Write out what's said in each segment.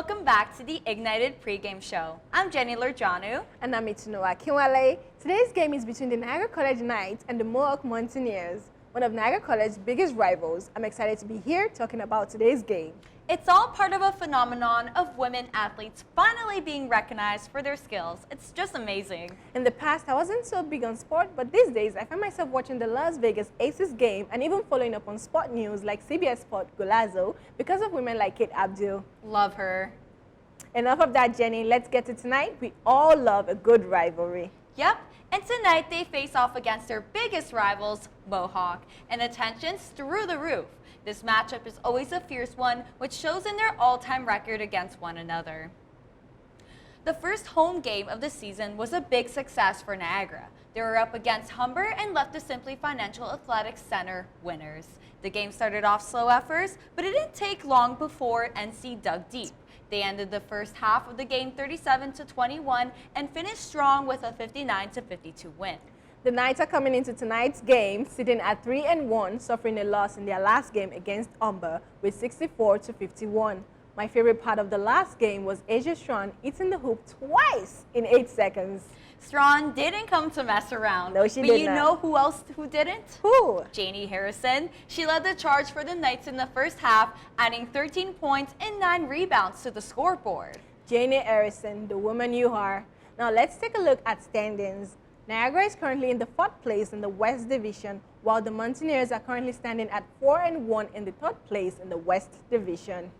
welcome back to the Ignited Pregame Show. I'm Jenny Lurjanu. And I'm Itunoa Kinwale. Today's game is between the Niagara College Knights and the Mohawk Mountaineers, one of Niagara College's biggest rivals. I'm excited to be here talking about today's game. It's all part of a phenomenon of women athletes finally being recognized for their skills. It's just amazing. In the past, I wasn't so big on sport, but these days, I find myself watching the Las Vegas Aces game and even following up on sport news like CBS Sport Golazo because of women like Kate Abdul. Love her. Enough of that, Jenny. Let's get to tonight. We all love a good rivalry. Yep, and tonight they face off against their biggest rivals, Mohawk, and attention's through the roof. This matchup is always a fierce one, which shows in their all-time record against one another. The first home game of the season was a big success for Niagara. They were up against Humber and left the Simply Financial Athletics Center winners. The game started off slow at first, but it didn't take long before NC dug deep. They ended the first half of the game 37-21 and finished strong with a 59-52 win. The Knights are coming into tonight's game sitting at 3-1, suffering a loss in their last game against Humber with 64-51. My favorite part of the last game was Asia Strawn eating the hoop twice in 8 seconds. Strawn didn't come to mess around. No, she but did you not. know who else who didn't? Who? Janie Harrison. She led the charge for the Knights in the first half, adding 13 points and 9 rebounds to the scoreboard. Janie Harrison, the woman you are. Now let's take a look at standings. Niagara is currently in the 4th place in the West Division, while the Mountaineers are currently standing at 4-1 in the 3rd place in the West Division.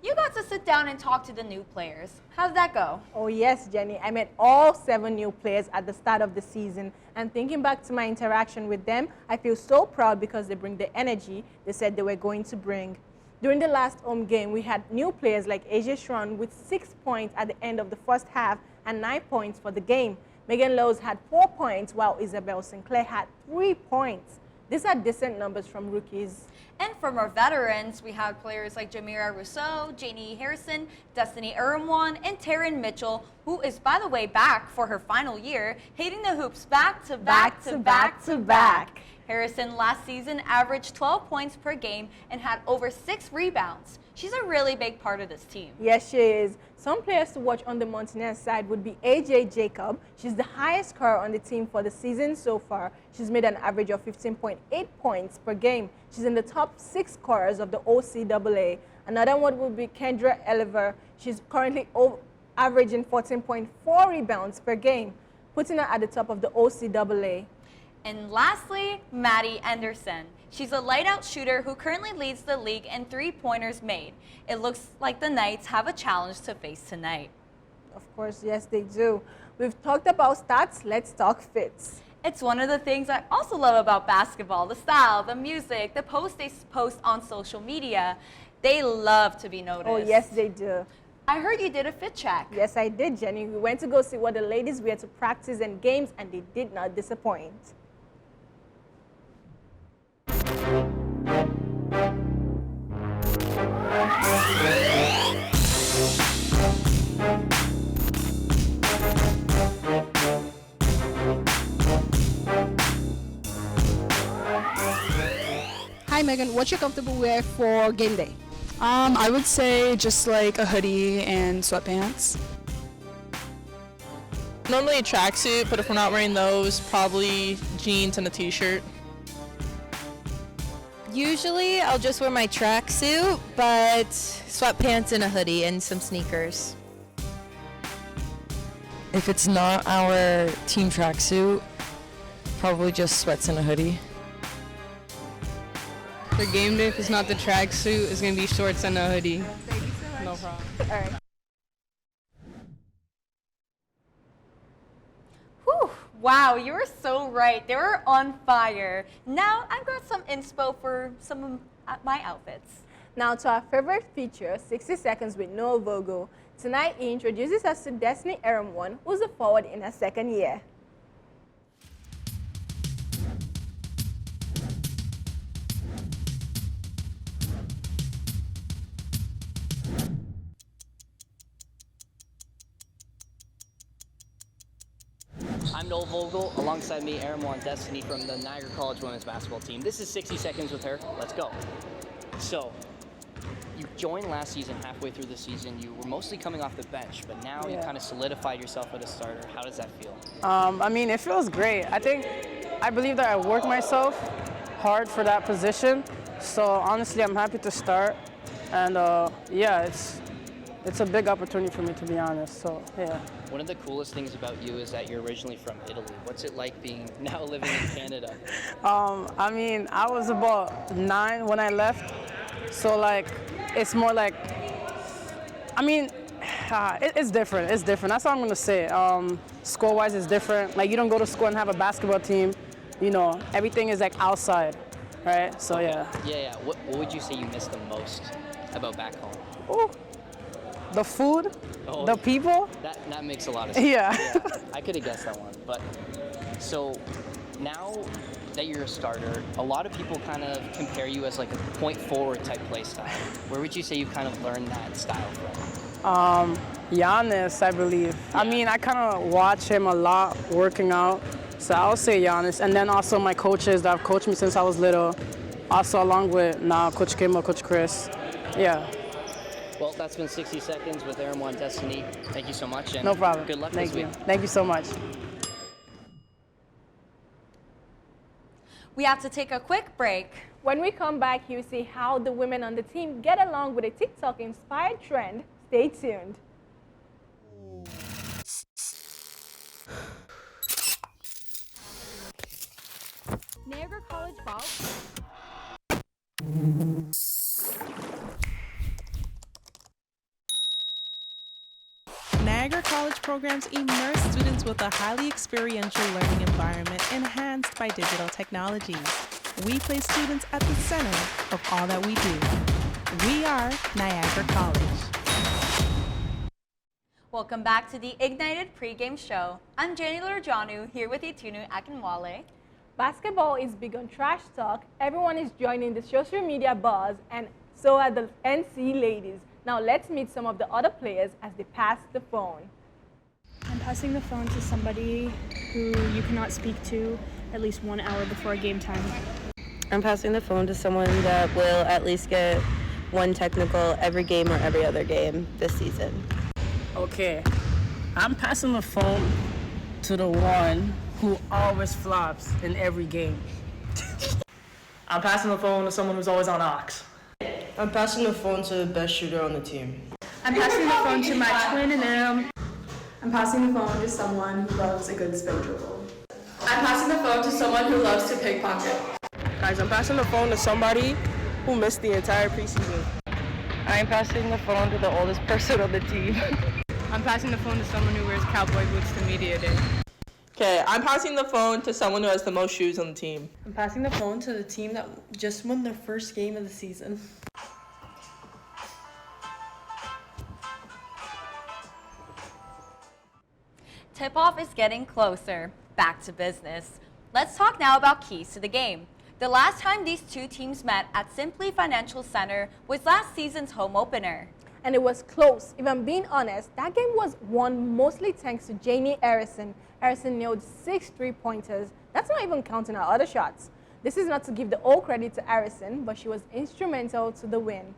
You got to sit down and talk to the new players. How'd that go? Oh yes, Jenny. I met all 7 new players at the start of the season, and thinking back to my interaction with them, I feel so proud because they bring the energy they said they were going to bring. During the last home game, we had new players like Asia Strawn with 6 points at the end of the first half and 9 points for the game. Megan Lowe's had 4 points, while Isabel Sinclair had 3 points. These are decent numbers from rookies. And from our veterans, we had players like Jamira Rousseau, Janie Harrison, Destiny Eremwan, and Taryn Mitchell, who is, by the way, back for her final year, hitting the hoops back to back. Harrison last season averaged 12 points per game and had over 6 rebounds. She's a really big part of this team. Yes, she is. Some players to watch on the Mountaineers side would be AJ Jacob. She's the highest scorer on the team for the season so far. She's made an average of 15.8 points per game. She's in the top 6 scorers of the OCAA. Another one would be Kendra Oliver. She's currently averaging 14.4 rebounds per game, putting her at the top of the OCAA. And lastly, Maddie Anderson. She's a light-out shooter who currently leads the league in 3-pointers made. It looks like the Knights have a challenge to face tonight. Of course, yes, they do. We've talked about stats. Let's talk fits. It's one of the things I also love about basketball, the style, the music, the posts they post on social media. They love to be noticed. Oh, yes, they do. I heard you did a fit check. Yes, I did, Jenny. We went to go see what the ladies wear to practice and games, and they did not disappoint. Hi Megan, what you comfortable wear for game day? I would say just like a hoodie and sweatpants. Normally a tracksuit, but if we're not wearing those, probably jeans and a t-shirt. Usually I'll just wear my tracksuit, but sweatpants and a hoodie and some sneakers. If it's not our team tracksuit, probably just sweats and a hoodie. For game day, if it's not the tracksuit, it's going to be shorts and a hoodie. Thank you so much. No problem. All right. Whew, wow, you were so right. They were on fire. Now I've got some inspo for some of my outfits. Now to our favorite feature, 60 Seconds with Noah Vogel. Tonight he introduces us to Destiny Eremwan, who's a forward in her 2nd year. I'm Noel Vogel, alongside me, Eremwan Destiny from the Niagara College women's basketball team. This is 60 Seconds with her. Let's go. So, you joined last season. Halfway through the season, you were mostly coming off the bench, but now you kind of solidified yourself as a starter. How does that feel? I mean, it feels great. I believe that I worked myself hard for that position. So honestly, I'm happy to start. And yeah, it's a big opportunity for me, to be honest. So yeah. One of the coolest things about you is that you're originally from Italy. What's it like being now living in Canada? I mean, I was about 9 when I left. So like, it's more like, I mean, it's different. It's different. That's all I'm gonna say. Score-wise, it's different. Like, you don't go to school and have a basketball team. You know, everything is like outside, right? So yeah. Yeah. What would you say you miss the most about back home? Ooh. The food, the people. That makes a lot of sense. Yeah. I could have guessed that one. But so now that you're a starter, a lot of people kind of compare you as like a point forward type play style. Where would you say you kind of learned that style from? Giannis, I believe. Yeah. I mean, I kind of watch him a lot working out. So I'll say Giannis. And then also my coaches that have coached me since I was little. Also along with now Coach Kimball, Coach Chris. Yeah. Well, that's been 60 Seconds with Aram Destiny. Thank you so much. And no problem. Good luck Thank this you. week. Thank you so much. We have to take a quick break. When we come back, you'll see how the women on the team get along with a TikTok-inspired trend. Stay tuned. Niagara College Ball. Niagara College programs immerse students with a highly experiential learning environment enhanced by digital technologies. We place students at the center of all that we do. We are Niagara College. Welcome back to the Ignited Pregame Show. I'm Jenny Lorjanu here with Itunu Akinwale. Basketball is big on trash talk. Everyone is joining the social media buzz, and so are the NC ladies. Now let's meet some of the other players as they pass the phone. I'm passing the phone to somebody who you cannot speak to at least 1 hour before game time. I'm passing the phone to someone that will at least get one technical every game or every other game this season. Okay, I'm passing the phone to the one who always flops in every game. I'm passing the phone to someone who's always on Ox. I'm passing the phone to the best shooter on the team. I'm passing the phone to my twin and Em. I'm passing the phone to someone who loves a good spin dribble. I'm passing the phone to someone who loves to pickpocket. Guys, I'm passing the phone to somebody who missed the entire preseason. I'm passing the phone to the oldest person on the team. I'm passing the phone to someone who wears cowboy boots to media day. Okay, I'm passing the phone to someone who has the most shoes on the team. I'm passing the phone to the team that just won their first game of the season. Tip-off is getting closer. Back to business. Let's talk now about keys to the game. The last time these two teams met at Simply Financial Center was last season's home opener. And it was close. If I'm being honest, that game was won mostly thanks to Janie Harrison. Harrison nailed 6 3-pointers. That's not even counting her other shots. This is not to give the all credit to Harrison, but she was instrumental to the win.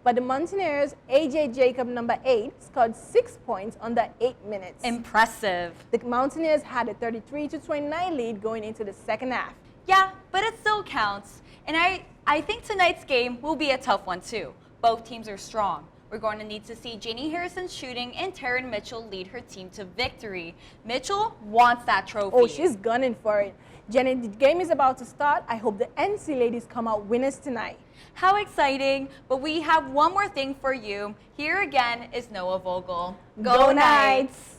But the Mountaineers' AJ Jacob, number 8, scored 6 points under 8 minutes. Impressive. The Mountaineers had a 33-29 lead going into the second half. Yeah, but it still counts. And I think tonight's game will be a tough one too. Both teams are strong. We're going to need to see Janie Harrison's shooting and Taryn Mitchell lead her team to victory. Mitchell wants that trophy. Oh, she's gunning for it. Jenny, the game is about to start. I hope the NC ladies come out winners tonight. How exciting. But we have one more thing for you. Here again is Noah Vogel. Go Knights!